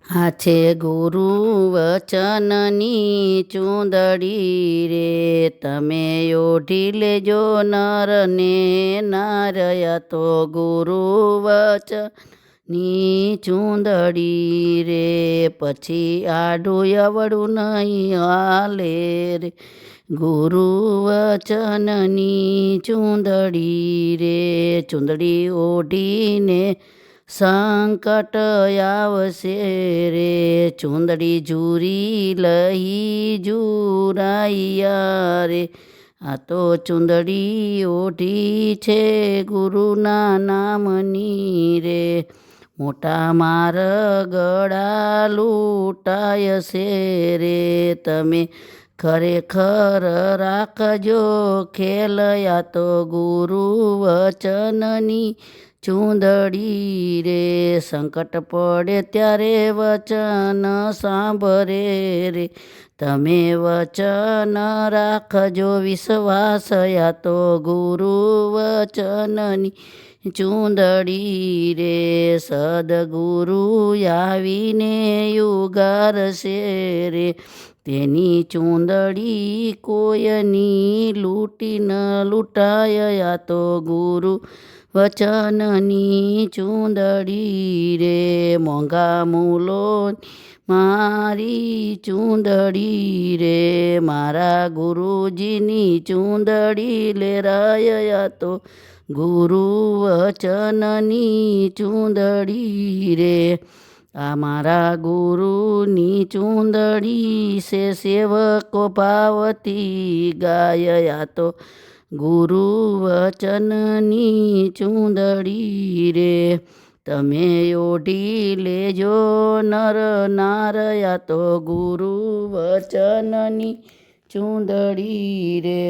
આ છે ગુરુ વચનની ચૂંદડી રે, તમે ઓઢી લેજો નર ને નારયા તો ગુરુ વચનની ચૂંદડી રે, પછી આડું અવળું નહીં હાલે રે. ગુરુ વચનની ચૂંદડી રે, ચૂંદડી ઓઢીને સંકટ આવશે રે, ચૂંદડી ઝૂરી લઈ ઝુરાઈયા રે. આ તો ચૂંદડી ઓઢી છે ગુરુના નામની રે, મોટા માર ગળા લૂંટાય છે રે. તમે ખરેખર રાખજો ખેલયા તો ગુરુ વચનની ચૂંદડી રે, સંકટ પડે ત્યારે વચન સાંભળે રે. તમે વચન રાખજો વિશ્વાસ, યા તો ગુરુ વચનની ચૂંદડી રે. સદગુરુ આવીને યુગારશે રે, તેની ચૂંદડી કોઈની લૂંટી ન લૂંટાય. યા તો ગુરુ વચનની ચૂંદડી રે, મોંઘા મૂલો મારી ચૂંદડી રે, મારા ગુરુજીની ચૂંદડી લેરાયા તો ગુરુ વચનની ચૂંદડી રે. આ મારા ગુરુની ચૂંદડી છે, સેવકો ભાવથી ગાયા તો ગુરુ વચનની ચૂંદડી રે. તમે ઓઢી લેજો નર નારયા તો ગુરુ વચનની ચૂંદડી રે.